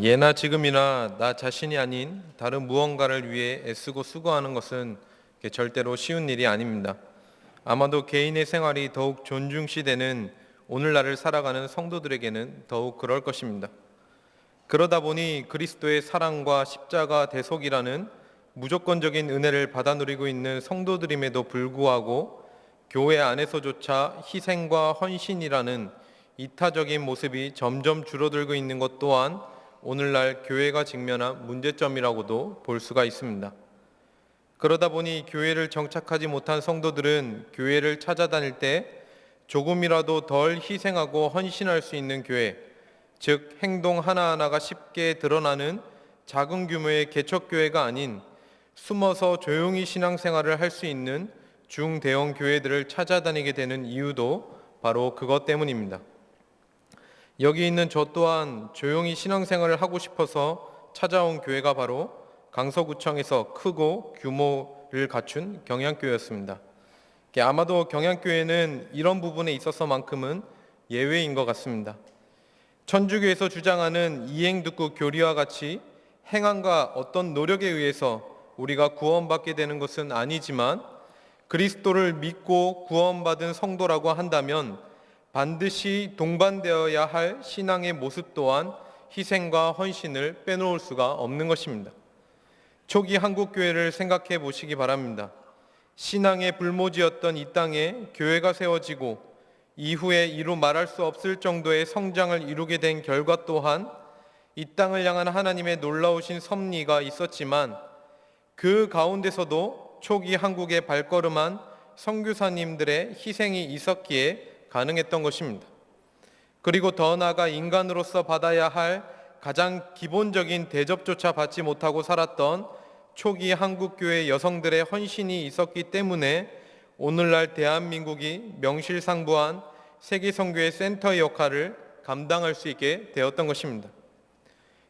예나 지금이나 나 자신이 아닌 다른 무언가를 위해 애쓰고 수고하는 것은 절대로 쉬운 일이 아닙니다. 아마도 개인의 생활이 더욱 존중시되는 오늘날을 살아가는 성도들에게는 더욱 그럴 것입니다. 그러다 보니 그리스도의 사랑과 십자가 대속이라는 무조건적인 은혜를 받아 누리고 있는 성도들임에도 불구하고 교회 안에서조차 희생과 헌신이라는 이타적인 모습이 점점 줄어들고 있는 것 또한 오늘날 교회가 직면한 문제점이라고도 볼 수가 있습니다. 그러다 보니 교회를 정착하지 못한 성도들은 교회를 찾아다닐 때 조금이라도 덜 희생하고 헌신할 수 있는 교회, 즉 행동 하나하나가 쉽게 드러나는 작은 규모의 개척교회가 아닌 숨어서 조용히 신앙생활을 할 수 있는 중대형 교회들을 찾아다니게 되는 이유도 바로 그것 때문입니다. 여기 있는 저 또한 조용히 신앙생활을 하고 싶어서 찾아온 교회가 바로 강서구청에서 크고 규모를 갖춘 경양교회였습니다. 아마도 경양교회는 이런 부분에 있어서만큼은 예외인 것 같습니다. 천주교에서 주장하는 이행듣고 교리와 같이 행함과 어떤 노력에 의해서 우리가 구원받게 되는 것은 아니지만 그리스도를 믿고 구원받은 성도라고 한다면 반드시 동반되어야 할 신앙의 모습 또한 희생과 헌신을 빼놓을 수가 없는 것입니다. 초기 한국교회를 생각해 보시기 바랍니다. 신앙의 불모지였던 이 땅에 교회가 세워지고 이후에 이루 말할 수 없을 정도의 성장을 이루게 된 결과 또한 이 땅을 향한 하나님의 놀라우신 섭리가 있었지만 그 가운데서도 초기 한국에 발걸음한 선교사님들의 희생이 있었기에 가능했던 것입니다. 그리고 더 나아가 인간으로서 받아야 할 가장 기본적인 대접조차 받지 못하고 살았던 초기 한국교회 여성들의 헌신이 있었기 때문에 오늘날 대한민국이 명실상부한 세계선교의 센터의 역할을 감당할 수 있게 되었던 것입니다.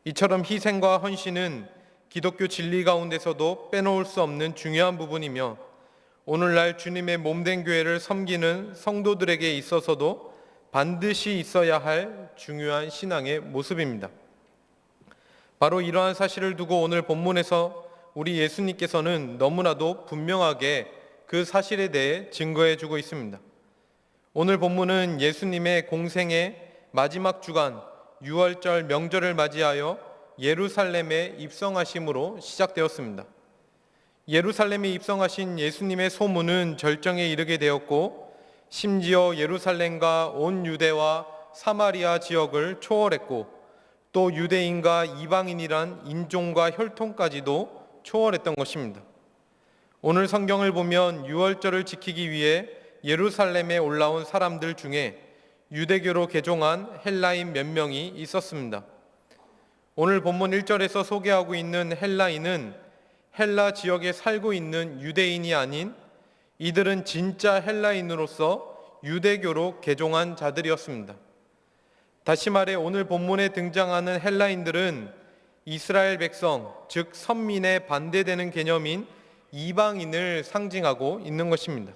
이처럼 희생과 헌신은 기독교 진리 가운데서도 빼놓을 수 없는 중요한 부분이며 오늘날 주님의 몸된 교회를 섬기는 성도들에게 있어서도 반드시 있어야 할 중요한 신앙의 모습입니다. 바로 이러한 사실을 두고 오늘 본문에서 우리 예수님께서는 너무나도 분명하게 그 사실에 대해 증거해 주고 있습니다. 오늘 본문은 예수님의 공생의 마지막 주간 유월절 명절을 맞이하여 예루살렘에 입성하심으로 시작되었습니다. 예루살렘에 입성하신 예수님의 소문은 절정에 이르게 되었고 심지어 예루살렘과 온 유대와 사마리아 지역을 초월했고 또 유대인과 이방인이란 인종과 혈통까지도 초월했던 것입니다. 오늘 성경을 보면 유월절을 지키기 위해 예루살렘에 올라온 사람들 중에 유대교로 개종한 헬라인 몇 명이 있었습니다. 오늘 본문 1절에서 소개하고 있는 헬라인은 헬라 지역에 살고 있는 유대인이 아닌 이들은 진짜 헬라인으로서 유대교로 개종한 자들이었습니다. 다시 말해 오늘 본문에 등장하는 헬라인들은 이스라엘 백성, 즉 선민에 반대되는 개념인 이방인을 상징하고 있는 것입니다.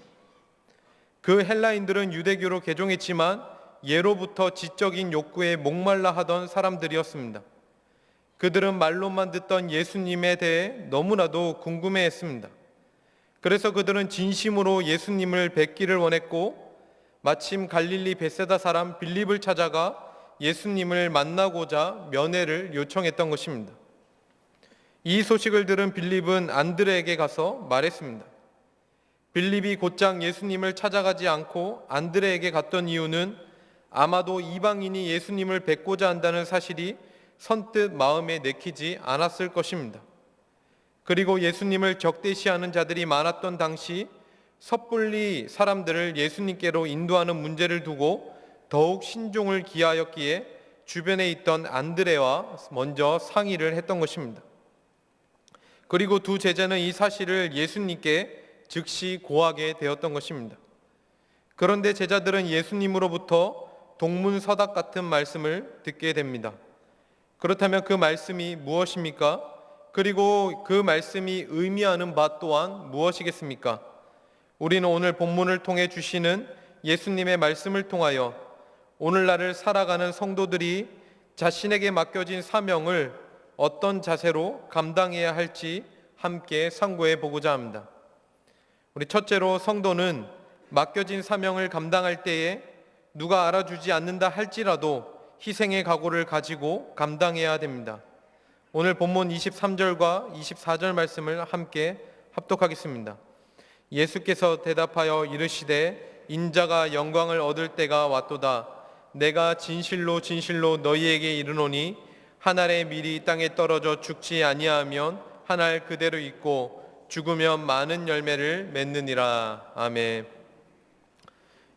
그 헬라인들은 유대교로 개종했지만 예로부터 지적인 욕구에 목말라 하던 사람들이었습니다. 그들은 말로만 듣던 예수님에 대해 너무나도 궁금해했습니다. 그래서 그들은 진심으로 예수님을 뵙기를 원했고 마침 갈릴리 벳세다 사람 빌립을 찾아가 예수님을 만나고자 면회를 요청했던 것입니다. 이 소식을 들은 빌립은 안드레에게 가서 말했습니다. 빌립이 곧장 예수님을 찾아가지 않고 안드레에게 갔던 이유는 아마도 이방인이 예수님을 뵙고자 한다는 사실이 선뜻 마음에 내키지 않았을 것입니다. 그리고 예수님을 적대시하는 자들이 많았던 당시 섣불리 사람들을 예수님께로 인도하는 문제를 두고 더욱 신중을 기하였기에 주변에 있던 안드레와 먼저 상의를 했던 것입니다. 그리고 두 제자는 이 사실을 예수님께 즉시 고하게 되었던 것입니다. 그런데 제자들은 예수님으로부터 동문서답 같은 말씀을 듣게 됩니다. 그렇다면 그 말씀이 무엇입니까? 그리고 그 말씀이 의미하는 바 또한 무엇이겠습니까? 우리는 오늘 본문을 통해 주시는 예수님의 말씀을 통하여 오늘날을 살아가는 성도들이 자신에게 맡겨진 사명을 어떤 자세로 감당해야 할지 함께 상고해 보고자 합니다. 우리 첫째로, 성도는 맡겨진 사명을 감당할 때에 누가 알아주지 않는다 할지라도 희생의 각오를 가지고 감당해야 됩니다. 오늘 본문 23절과 24절 말씀을 함께 합독하겠습니다. 예수께서 대답하여 이르시되 인자가 영광을 얻을 때가 왔도다. 내가 진실로 진실로 너희에게 이르노니 한 알의 밀이 땅에 떨어져 죽지 아니하면 한 알 그대로 있고 죽으면 많은 열매를 맺느니라. 아멘.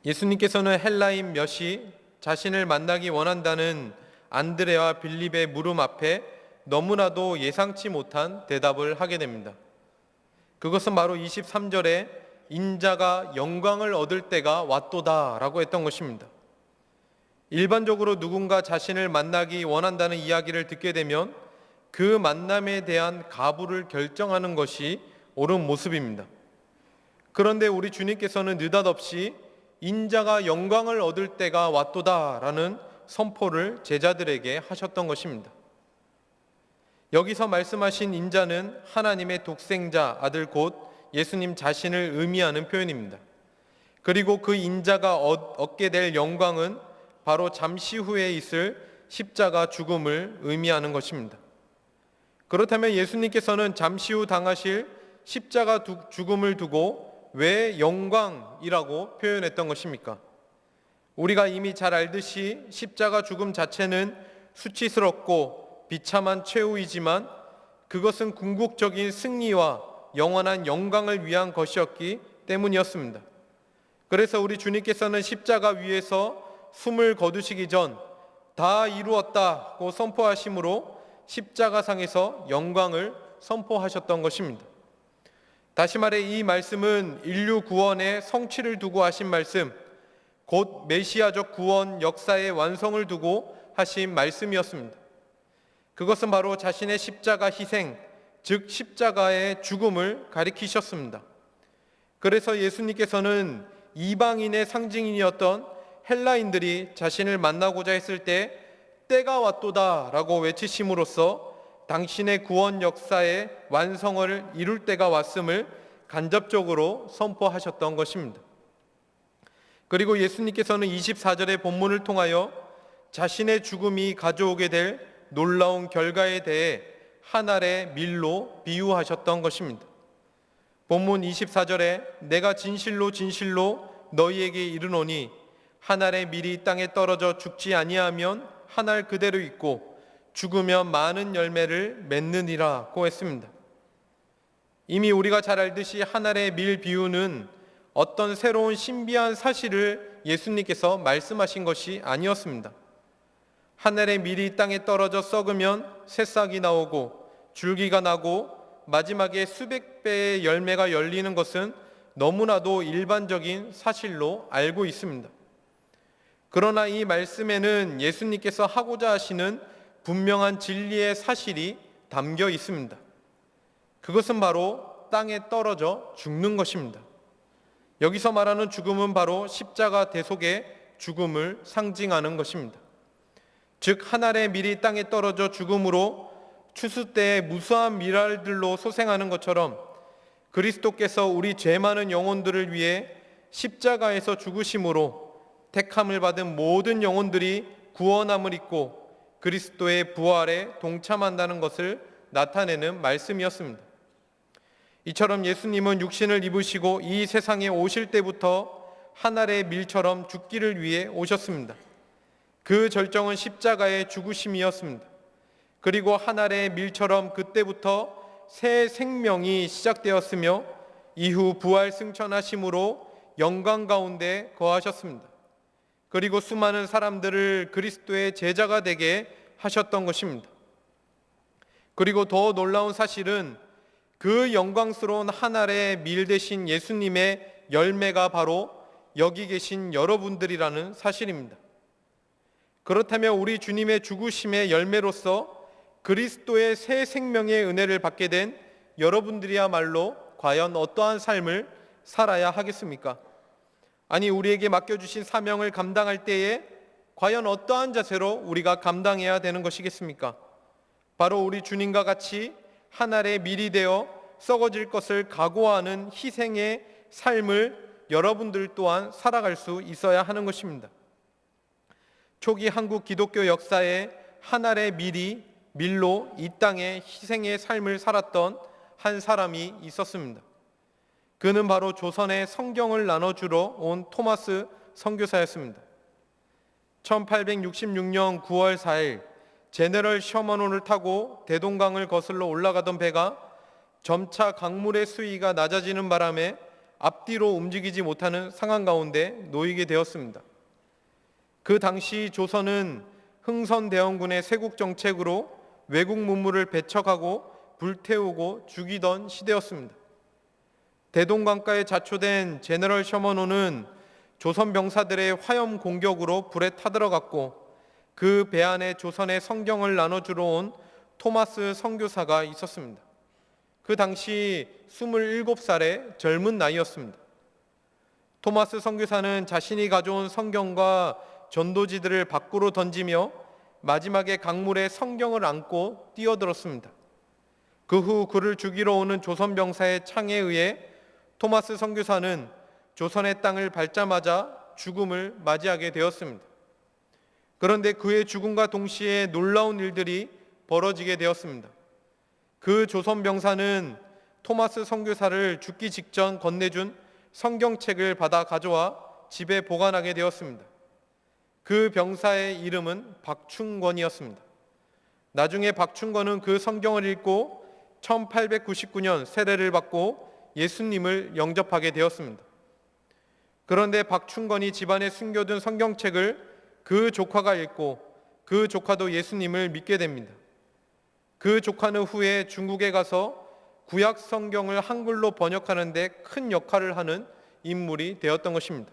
예수님께서는 헬라인 몇이 자신을 만나기 원한다는 안드레와 빌립의 물음 앞에 너무나도 예상치 못한 대답을 하게 됩니다. 그것은 바로 23절에 인자가 영광을 얻을 때가 왔도다 라고 했던 것입니다. 일반적으로 누군가 자신을 만나기 원한다는 이야기를 듣게 되면 그 만남에 대한 가부를 결정하는 것이 옳은 모습입니다. 그런데 우리 주님께서는 느닷없이 인자가 영광을 얻을 때가 왔도다 라는 선포를 제자들에게 하셨던 것입니다. 여기서 말씀하신 인자는 하나님의 독생자 아들 곧 예수님 자신을 의미하는 표현입니다. 그리고 그 인자가 얻게 될 영광은 바로 잠시 후에 있을 십자가 죽음을 의미하는 것입니다. 그렇다면 예수님께서는 잠시 후 당하실 십자가 죽음을 두고 왜 영광이라고 표현했던 것입니까? 우리가 이미 잘 알듯이 십자가 죽음 자체는 수치스럽고 비참한 최후이지만 그것은 궁극적인 승리와 영원한 영광을 위한 것이었기 때문이었습니다. 그래서 우리 주님께서는 십자가 위에서 숨을 거두시기 전 다 이루었다고 선포하심으로 십자가상에서 영광을 선포하셨던 것입니다. 다시 말해 이 말씀은 인류 구원의 성취를 두고 하신 말씀, 곧 메시아적 구원 역사의 완성을 두고 하신 말씀이었습니다. 그것은 바로 자신의 십자가 희생, 즉 십자가의 죽음을 가리키셨습니다. 그래서 예수님께서는 이방인의 상징인이었던 헬라인들이 자신을 만나고자 했을 때 때가 왔도다 라고 외치심으로써 당신의 구원 역사의 완성을 이룰 때가 왔음을 간접적으로 선포하셨던 것입니다. 그리고 예수님께서는 24절의 본문을 통하여 자신의 죽음이 가져오게 될 놀라운 결과에 대해 한 알의 밀로 비유하셨던 것입니다. 본문 24절에 내가 진실로 진실로 너희에게 이르노니 한 알의 밀이 땅에 떨어져 죽지 아니하면 한 알 그대로 있고 죽으면 많은 열매를 맺느니라고 했습니다. 이미 우리가 잘 알듯이 한 알의 밀 비유는 어떤 새로운 신비한 사실을 예수님께서 말씀하신 것이 아니었습니다. 한 알의 밀이 땅에 떨어져 썩으면 새싹이 나오고 줄기가 나고 마지막에 수백 배의 열매가 열리는 것은 너무나도 일반적인 사실로 알고 있습니다. 그러나 이 말씀에는 예수님께서 하고자 하시는 분명한 진리의 사실이 담겨 있습니다. 그것은 바로 땅에 떨어져 죽는 것입니다. 여기서 말하는 죽음은 바로 십자가 대속의 죽음을 상징하는 것입니다. 즉 한 알의 밀이 땅에 떨어져 죽음으로 추수 때의 무수한 밀알들로 소생하는 것처럼 그리스도께서 우리 죄 많은 영혼들을 위해 십자가에서 죽으심으로 택함을 받은 모든 영혼들이 구원함을 입고 그리스도의 부활에 동참한다는 것을 나타내는 말씀이었습니다. 이처럼 예수님은 육신을 입으시고 이 세상에 오실 때부터 한 알의 밀처럼 죽기를 위해 오셨습니다. 그 절정은 십자가의 죽으심이었습니다. 그리고 한 알의 밀처럼 그때부터 새 생명이 시작되었으며 이후 부활 승천하심으로 영광 가운데 거하셨습니다. 그리고 수많은 사람들을 그리스도의 제자가 되게 하셨던 것입니다. 그리고 더 놀라운 사실은 그 영광스러운 한 알의 밀 대신 예수님의 열매가 바로 여기 계신 여러분들이라는 사실입니다. 그렇다면 우리 주님의 죽으심의 열매로서 그리스도의 새 생명의 은혜를 받게 된 여러분들이야말로 과연 어떠한 삶을 살아야 하겠습니까? 아니 우리에게 맡겨주신 사명을 감당할 때에 과연 어떠한 자세로 우리가 감당해야 되는 것이겠습니까? 바로 우리 주님과 같이 한 알의 밀이 되어 썩어질 것을 각오하는 희생의 삶을 여러분들 또한 살아갈 수 있어야 하는 것입니다. 초기 한국 기독교 역사에 한 알의 밀로 이 땅에 희생의 삶을 살았던 한 사람이 있었습니다. 그는 바로 조선에 성경을 나눠주러 온 토마스 선교사였습니다. 1866년 9월 4일 제너럴 셔먼호를 타고 대동강을 거슬러 올라가던 배가 점차 강물의 수위가 낮아지는 바람에 앞뒤로 움직이지 못하는 상황 가운데 놓이게 되었습니다. 그 당시 조선은 흥선대원군의 세국 정책으로 외국 문물을 배척하고 불태우고 죽이던 시대였습니다. 대동강가에 자초된 제너럴 셔먼호는 조선 병사들의 화염 공격으로 불에 타들어갔고 그 배 안에 조선의 성경을 나눠주러 온 토마스 선교사가 있었습니다. 그 당시 27살의 젊은 나이였습니다. 토마스 선교사는 자신이 가져온 성경과 전도지들을 밖으로 던지며 마지막에 강물에 성경을 안고 뛰어들었습니다. 그 후 그를 죽이러 오는 조선 병사의 창에 의해 토마스 선교사는 조선의 땅을 밟자마자 죽음을 맞이하게 되었습니다. 그런데 그의 죽음과 동시에 놀라운 일들이 벌어지게 되었습니다. 그 조선 병사는 토마스 선교사를 죽기 직전 건네준 성경책을 받아 가져와 집에 보관하게 되었습니다. 그 병사의 이름은 박충권이었습니다. 나중에 박충권은 그 성경을 읽고 1899년 세례를 받고 예수님을 영접하게 되었습니다. 그런데 박충권이 집안에 숨겨둔 성경책을 그 조카가 읽고 그 조카도 예수님을 믿게 됩니다. 그 조카는 후에 중국에 가서 구약 성경을 한글로 번역하는 데 큰 역할을 하는 인물이 되었던 것입니다.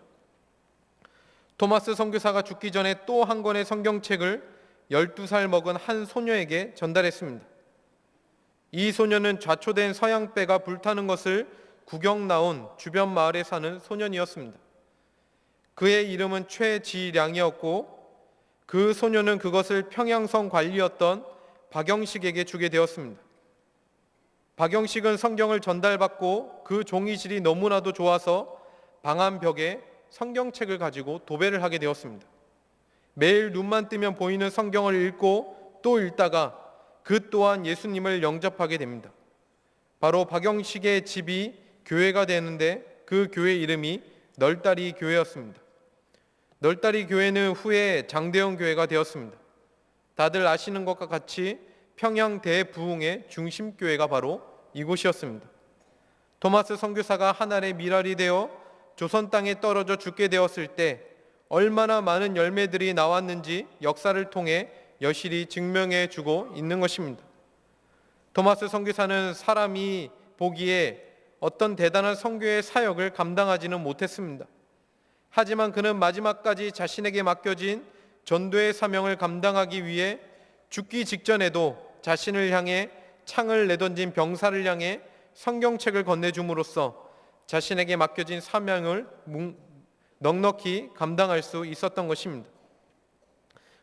토마스 선교사가 죽기 전에 또 한 권의 성경책을 12살 먹은 한 소녀에게 전달했습니다. 이 소녀는 좌초된 서양배가 불타는 것을 구경 나온 주변 마을에 사는 소년이었습니다. 그의 이름은 최지량이었고 그 소녀는 그것을 평양성 관리였던 박영식에게 주게 되었습니다. 박영식은 성경을 전달받고 그 종이질이 너무나도 좋아서 방 안 벽에 성경책을 가지고 도배를 하게 되었습니다. 매일 눈만 뜨면 보이는 성경을 읽고 또 읽다가 그 또한 예수님을 영접하게 됩니다. 바로 박영식의 집이 교회가 되는데 그 교회 이름이 널다리 교회였습니다. 널다리 교회는 후에 장대영 교회가 되었습니다. 다들 아시는 것과 같이 평양 대부흥의 중심교회가 바로 이곳이었습니다. 토마스 선교사가 한 알의 밀알이 되어 조선 땅에 떨어져 죽게 되었을 때 얼마나 많은 열매들이 나왔는지 역사를 통해 여실히 증명해 주고 있는 것입니다. 토마스 선교사는 사람이 보기에 어떤 대단한 선교의 사역을 감당하지는 못했습니다. 하지만 그는 마지막까지 자신에게 맡겨진 전도의 사명을 감당하기 위해 죽기 직전에도 자신을 향해 창을 내던진 병사를 향해 성경책을 건네줌으로써 자신에게 맡겨진 사명을 넉넉히 감당할 수 있었던 것입니다.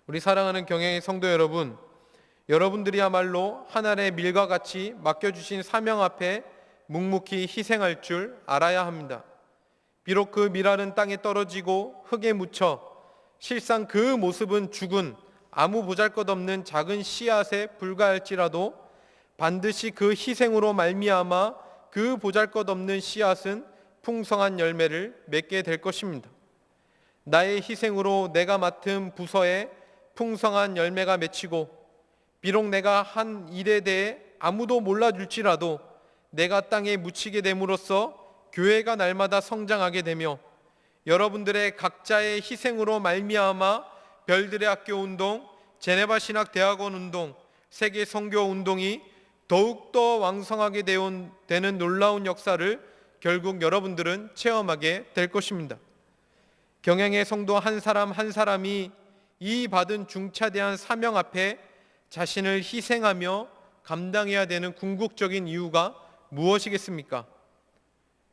우리 사랑하는 경영의 성도 여러분, 여러분들이야말로 하늘의 밀과 같이 맡겨주신 사명 앞에 묵묵히 희생할 줄 알아야 합니다. 비록 그 밀알은 땅에 떨어지고 흙에 묻혀 실상 그 모습은 죽은 아무 보잘것없는 작은 씨앗에 불과할지라도 반드시 그 희생으로 말미암아 그 보잘것없는 씨앗은 풍성한 열매를 맺게 될 것입니다. 나의 희생으로 내가 맡은 부서에 풍성한 열매가 맺히고 비록 내가 한 일에 대해 아무도 몰라줄지라도 내가 땅에 묻히게 됨으로써 교회가 날마다 성장하게 되며 여러분들의 각자의 희생으로 말미암아 별들의 학교 운동, 제네바 신학대학원 운동, 세계 선교 운동이 더욱더 왕성하게 되는 놀라운 역사를 결국 여러분들은 체험하게 될 것입니다. 경영의 성도 한 사람 한 사람이 이 받은 중차대한 사명 앞에 자신을 희생하며 감당해야 되는 궁극적인 이유가 무엇이겠습니까?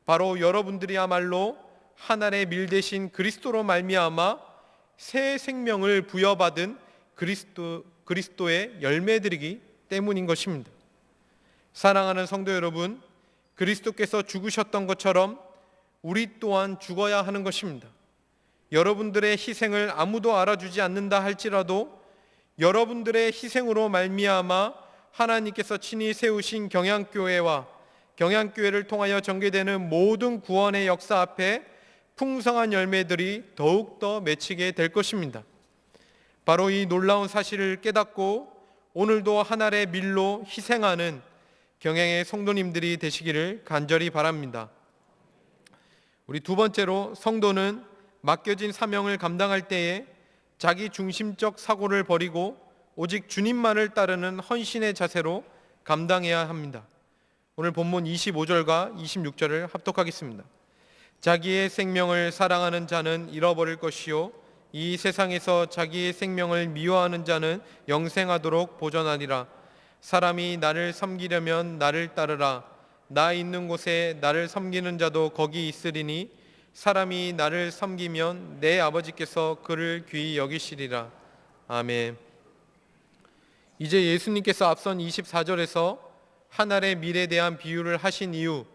바로 여러분들이야말로 하늘의 밀 대신 그리스도로 말미암아 새 생명을 부여받은 그리스도의 열매들이기 때문인 것입니다. 사랑하는 성도 여러분, 그리스도께서 죽으셨던 것처럼 우리 또한 죽어야 하는 것입니다. 여러분들의 희생을 아무도 알아주지 않는다 할지라도 여러분들의 희생으로 말미암아 하나님께서 친히 세우신 경양교회와 경양교회를 통하여 전개되는 모든 구원의 역사 앞에 풍성한 열매들이 더욱더 맺히게 될 것입니다. 바로 이 놀라운 사실을 깨닫고 오늘도 한 알의 밀로 희생하는 경양의 성도님들이 되시기를 간절히 바랍니다. 우리 두 번째로, 성도는 맡겨진 사명을 감당할 때에 자기 중심적 사고를 버리고 오직 주님만을 따르는 헌신의 자세로 감당해야 합니다. 오늘 본문 25절과 26절을 합독하겠습니다. 자기의 생명을 사랑하는 자는 잃어버릴 것이요 이 세상에서 자기의 생명을 미워하는 자는 영생하도록 보존하리라. 사람이 나를 섬기려면 나를 따르라. 나 있는 곳에 나를 섬기는 자도 거기 있으리니 사람이 나를 섬기면 내 아버지께서 그를 귀히 여기시리라. 아멘. 이제 예수님께서 앞선 24절에서 한 알의 밀에 대한 비유를 하신 이후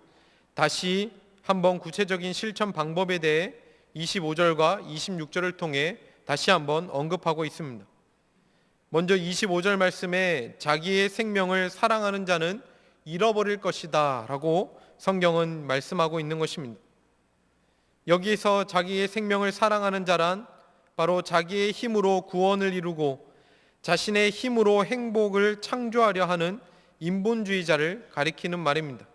다시 한번 구체적인 실천 방법에 대해 25절과 26절을 통해 다시 한번 언급하고 있습니다. 먼저 25절 말씀에 자기의 생명을 사랑하는 자는 잃어버릴 것이다 라고 성경은 말씀하고 있는 것입니다. 여기에서 자기의 생명을 사랑하는 자란 바로 자기의 힘으로 구원을 이루고 자신의 힘으로 행복을 창조하려 하는 인본주의자를 가리키는 말입니다.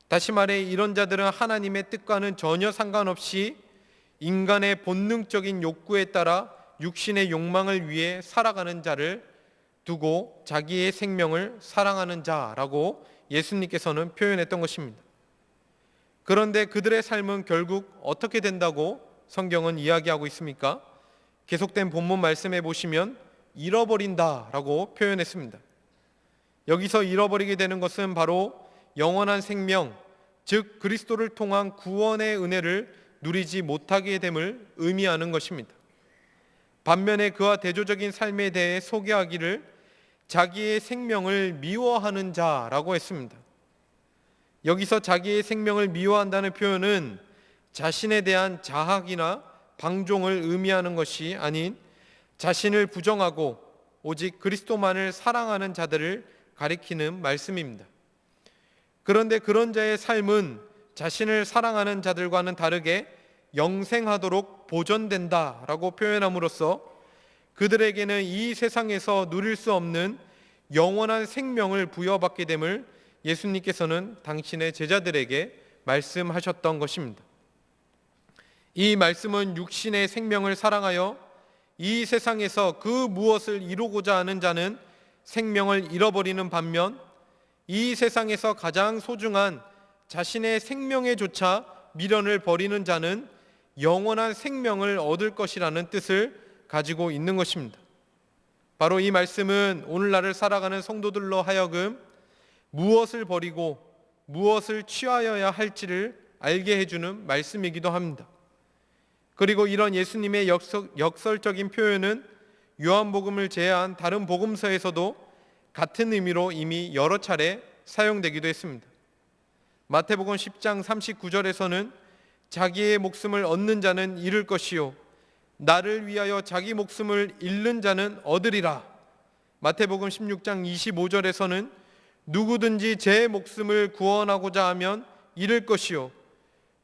다시 말해 이런 자들은 하나님의 뜻과는 전혀 상관없이 인간의 본능적인 욕구에 따라 육신의 욕망을 위해 살아가는 자를 두고 자기의 생명을 사랑하는 자라고 예수님께서는 표현했던 것입니다. 그런데 그들의 삶은 결국 어떻게 된다고 성경은 이야기하고 있습니까? 계속된 본문 말씀에 보시면 잃어버린다라고 표현했습니다. 여기서 잃어버리게 되는 것은 바로 영원한 생명, 즉 그리스도를 통한 구원의 은혜를 누리지 못하게 됨을 의미하는 것입니다. 반면에 그와 대조적인 삶에 대해 소개하기를 자기의 생명을 미워하는 자라고 했습니다. 여기서 자기의 생명을 미워한다는 표현은 자신에 대한 자학이나 방종을 의미하는 것이 아닌 자신을 부정하고 오직 그리스도만을 사랑하는 자들을 가리키는 말씀입니다. 그런데 그런 자의 삶은 자신을 사랑하는 자들과는 다르게 영생하도록 보존된다라고 표현함으로써 그들에게는 이 세상에서 누릴 수 없는 영원한 생명을 부여받게 됨을 예수님께서는 당신의 제자들에게 말씀하셨던 것입니다. 이 말씀은 육신의 생명을 사랑하여 이 세상에서 그 무엇을 이루고자 하는 자는 생명을 잃어버리는 반면 이 세상에서 가장 소중한 자신의 생명에조차 미련을 버리는 자는 영원한 생명을 얻을 것이라는 뜻을 가지고 있는 것입니다. 바로 이 말씀은 오늘날을 살아가는 성도들로 하여금 무엇을 버리고 무엇을 취하여야 할지를 알게 해주는 말씀이기도 합니다. 그리고 이런 예수님의 역설적인 표현은 요한복음을 제외한 다른 복음서에서도 같은 의미로 이미 여러 차례 사용되기도 했습니다. 마태복음 10장 39절에서는 자기의 목숨을 얻는 자는 잃을 것이요 나를 위하여 자기 목숨을 잃는 자는 얻으리라. 마태복음 16장 25절에서는 누구든지 제 목숨을 구원하고자 하면 잃을 것이요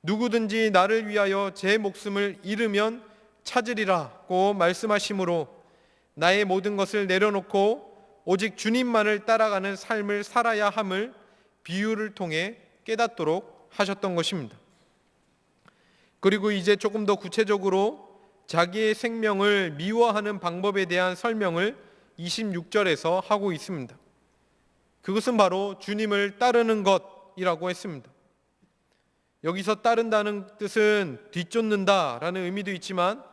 누구든지 나를 위하여 제 목숨을 잃으면 찾으리라고 말씀하시므로 나의 모든 것을 내려놓고 오직 주님만을 따라가는 삶을 살아야 함을 비유를 통해 깨닫도록 하셨던 것입니다. 그리고 이제 조금 더 구체적으로 자기의 생명을 미워하는 방법에 대한 설명을 26절에서 하고 있습니다. 그것은 바로 주님을 따르는 것이라고 했습니다. 여기서 따른다는 뜻은 뒤쫓는다라는 의미도 있지만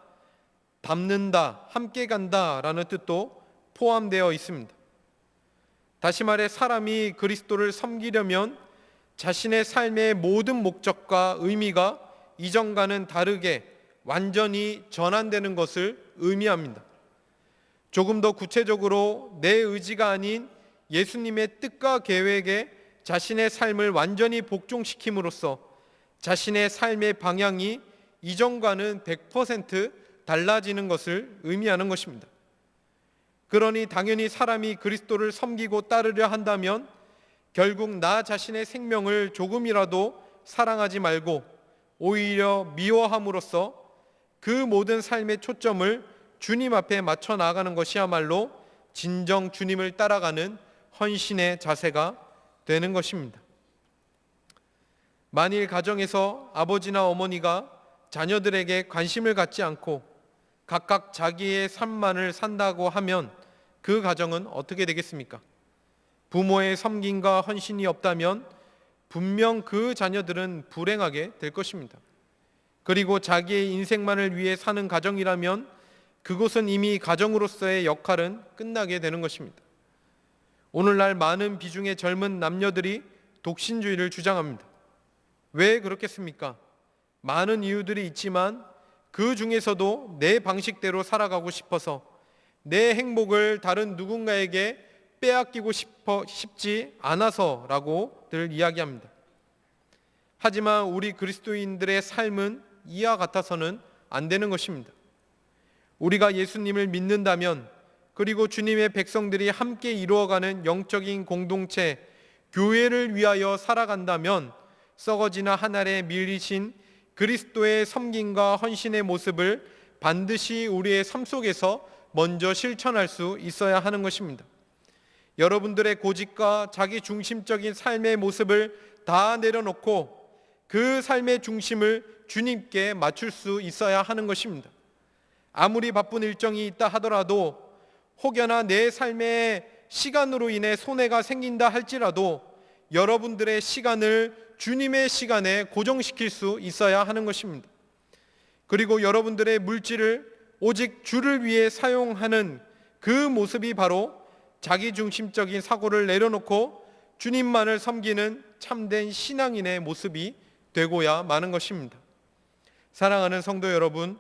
닮는다, 함께 간다라는 뜻도 포함되어 있습니다. 다시 말해 사람이 그리스도를 섬기려면 자신의 삶의 모든 목적과 의미가 이전과는 다르게 완전히 전환되는 것을 의미합니다. 조금 더 구체적으로 내 의지가 아닌 예수님의 뜻과 계획에 자신의 삶을 완전히 복종시킴으로써 자신의 삶의 방향이 이전과는 100% 달라지는 것을 의미하는 것입니다. 그러니 당연히 사람이 그리스도를 섬기고 따르려 한다면 결국 나 자신의 생명을 조금이라도 사랑하지 말고 오히려 미워함으로써 그 모든 삶의 초점을 주님 앞에 맞춰 나가는 것이야말로 진정 주님을 따라가는 헌신의 자세가 되는 것입니다. 만일 가정에서 아버지나 어머니가 자녀들에게 관심을 갖지 않고 각각 자기의 삶만을 산다고 하면 그 가정은 어떻게 되겠습니까? 부모의 섬김과 헌신이 없다면 분명 그 자녀들은 불행하게 될 것입니다. 그리고 자기의 인생만을 위해 사는 가정이라면 그곳은 이미 가정으로서의 역할은 끝나게 되는 것입니다. 오늘날 많은 비중의 젊은 남녀들이 독신주의를 주장합니다. 왜 그렇겠습니까? 많은 이유들이 있지만 그 중에서도 내 방식대로 살아가고 싶어서 내 행복을 다른 누군가에게 빼앗기고 싶지 않아서라고들 이야기합니다. 하지만 우리 그리스도인들의 삶은 이와 같아서는 안 되는 것입니다. 우리가 예수님을 믿는다면, 그리고 주님의 백성들이 함께 이루어가는 영적인 공동체, 교회를 위하여 살아간다면 썩어지나 한 알에 밀리신 그리스도의 섬김과 헌신의 모습을 반드시 우리의 삶 속에서 먼저 실천할 수 있어야 하는 것입니다. 여러분들의 고집과 자기 중심적인 삶의 모습을 다 내려놓고 그 삶의 중심을 주님께 맞출 수 있어야 하는 것입니다. 아무리 바쁜 일정이 있다 하더라도, 혹여나 내 삶의 시간으로 인해 손해가 생긴다 할지라도 여러분들의 시간을 주님의 시간에 고정시킬 수 있어야 하는 것입니다. 그리고 여러분들의 물질을 오직 주를 위해 사용하는 그 모습이 바로 자기중심적인 사고를 내려놓고 주님만을 섬기는 참된 신앙인의 모습이 되고야 마는 것입니다. 사랑하는 성도 여러분,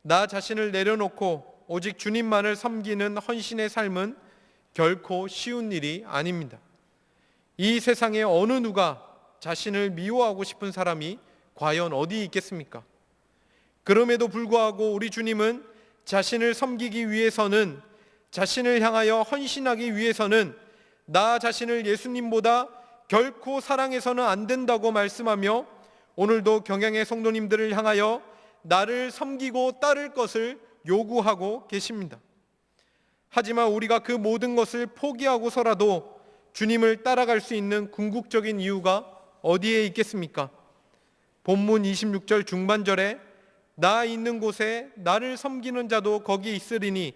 나 자신을 내려놓고 오직 주님만을 섬기는 헌신의 삶은 결코 쉬운 일이 아닙니다. 이 세상에 어느 누가 자신을 미워하고 싶은 사람이 과연 어디 있겠습니까? 그럼에도 불구하고 우리 주님은 자신을 섬기기 위해서는, 자신을 향하여 헌신하기 위해서는 나 자신을 예수님보다 결코 사랑해서는 안 된다고 말씀하며 오늘도 경양의 성도님들을 향하여 나를 섬기고 따를 것을 요구하고 계십니다. 하지만 우리가 그 모든 것을 포기하고서라도 주님을 따라갈 수 있는 궁극적인 이유가 어디에 있겠습니까? 본문 26절 중반절에 나 있는 곳에 나를 섬기는 자도 거기 있으리니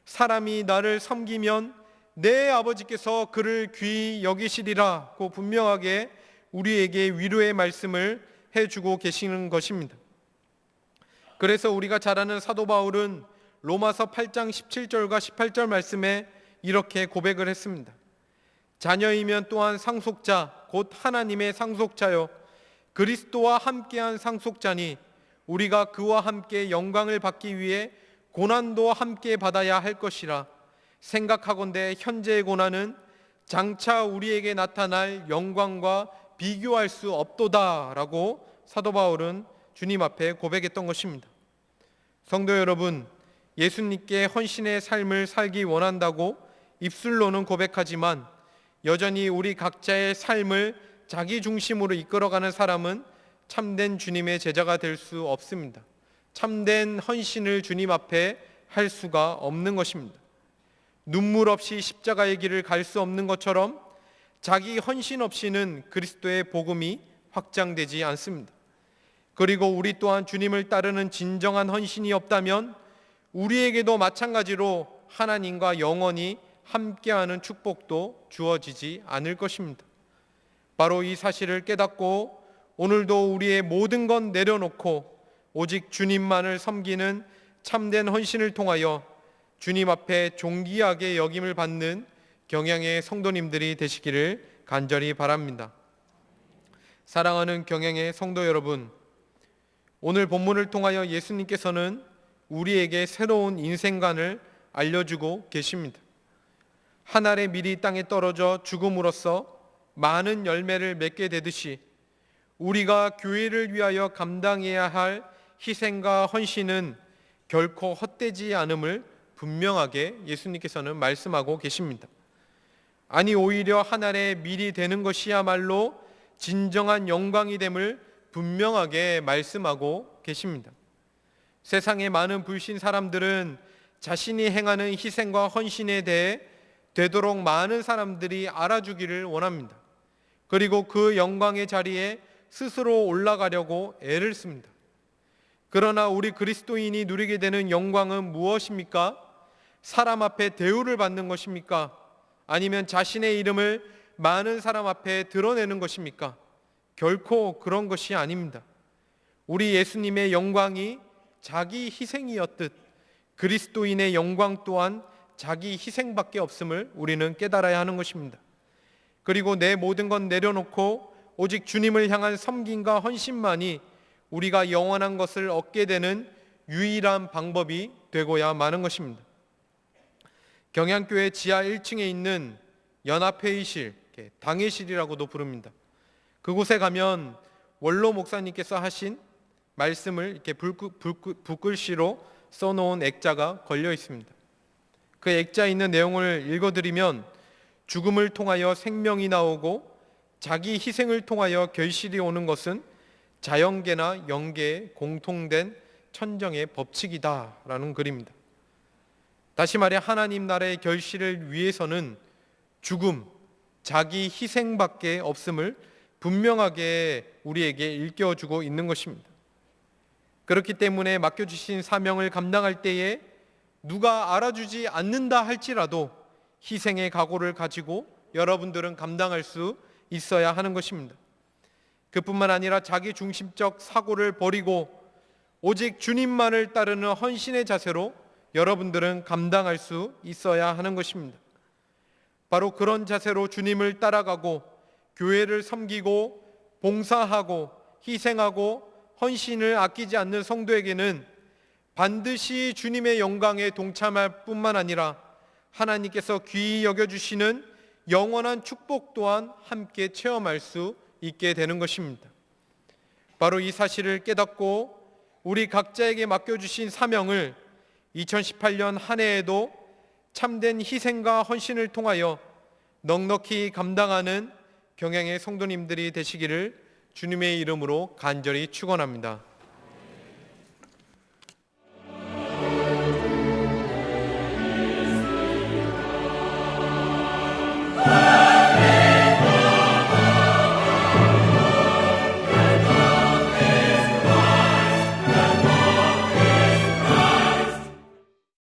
사람이 나를 섬기면 내 아버지께서 그를 귀히 여기시리라고 분명하게 우리에게 위로의 말씀을 해주고 계시는 것입니다. 그래서 우리가 잘 아는 사도 바울은 로마서 8장 17절과 18절 말씀에 이렇게 고백을 했습니다. 자녀이면 또한 상속자 곧 하나님의 상속자요 그리스도와 함께한 상속자니 우리가 그와 함께 영광을 받기 위해 고난도 함께 받아야 할 것이라. 생각하건대 현재의 고난은 장차 우리에게 나타날 영광과 비교할 수 없도다라고 사도 바울은 주님 앞에 고백했던 것입니다. 성도 여러분, 예수님께 헌신의 삶을 살기 원한다고 입술로는 고백하지만 여전히 우리 각자의 삶을 자기 중심으로 이끌어가는 사람은 참된 주님의 제자가 될 수 없습니다. 참된 헌신을 주님 앞에 할 수가 없는 것입니다. 눈물 없이 십자가의 길을 갈 수 없는 것처럼 자기 헌신 없이는 그리스도의 복음이 확장되지 않습니다. 그리고 우리 또한 주님을 따르는 진정한 헌신이 없다면 우리에게도 마찬가지로 하나님과 영원히 함께하는 축복도 주어지지 않을 것입니다. 바로 이 사실을 깨닫고 오늘도 우리의 모든 것 내려놓고 오직 주님만을 섬기는 참된 헌신을 통하여 주님 앞에 존귀하게 여김을 받는 경양의 성도님들이 되시기를 간절히 바랍니다. 사랑하는 경양의 성도 여러분, 오늘 본문을 통하여 예수님께서는 우리에게 새로운 인생관을 알려주고 계십니다. 한 알의 밀이 땅에 떨어져 죽음으로써 많은 열매를 맺게 되듯이 우리가 교회를 위하여 감당해야 할 희생과 헌신은 결코 헛되지 않음을 분명하게 예수님께서는 말씀하고 계십니다. 아니, 오히려 한 알의 밀이 되는 것이야말로 진정한 영광이 됨을 분명하게 말씀하고 계십니다. 세상의 많은 불신 사람들은 자신이 행하는 희생과 헌신에 대해 되도록 많은 사람들이 알아주기를 원합니다. 그리고 그 영광의 자리에 스스로 올라가려고 애를 씁니다. 그러나 우리 그리스도인이 누리게 되는 영광은 무엇입니까? 사람 앞에 대우를 받는 것입니까? 아니면 자신의 이름을 많은 사람 앞에 드러내는 것입니까? 결코 그런 것이 아닙니다. 우리 예수님의 영광이 자기 희생이었듯 그리스도인의 영광 또한 자기 희생밖에 없음을 우리는 깨달아야 하는 것입니다. 그리고 내 모든 건 내려놓고 오직 주님을 향한 섬김과 헌신만이 우리가 영원한 것을 얻게 되는 유일한 방법이 되고야 마는 것입니다. 경양교회 지하 1층에 있는 연합회의실, 당회실이라고도 부릅니다. 그곳에 가면 원로 목사님께서 하신 말씀을 이렇게 붓글씨로 써놓은 액자가 걸려 있습니다. 그 액자에 있는 내용을 읽어드리면 죽음을 통하여 생명이 나오고 자기 희생을 통하여 결실이 오는 것은 자연계나 영계에 공통된 천정의 법칙이다라는 글입니다. 다시 말해 하나님 나라의 결실을 위해서는 죽음, 자기 희생밖에 없음을 분명하게 우리에게 일깨워주고 있는 것입니다. 그렇기 때문에 맡겨주신 사명을 감당할 때에 누가 알아주지 않는다 할지라도 희생의 각오를 가지고 여러분들은 감당할 수 있어야 하는 것입니다. 그뿐만 아니라 자기 중심적 사고를 버리고 오직 주님만을 따르는 헌신의 자세로 여러분들은 감당할 수 있어야 하는 것입니다. 바로 그런 자세로 주님을 따라가고 교회를 섬기고 봉사하고 희생하고 헌신을 아끼지 않는 성도에게는 반드시 주님의 영광에 동참할 뿐만 아니라 하나님께서 귀히 여겨주시는 영원한 축복 또한 함께 체험할 수 있게 되는 것입니다. 바로 이 사실을 깨닫고 우리 각자에게 맡겨주신 사명을 2018년 한 해에도 참된 희생과 헌신을 통하여 넉넉히 감당하는 경양의 성도님들이 되시기를 주님의 이름으로 간절히 축원합니다.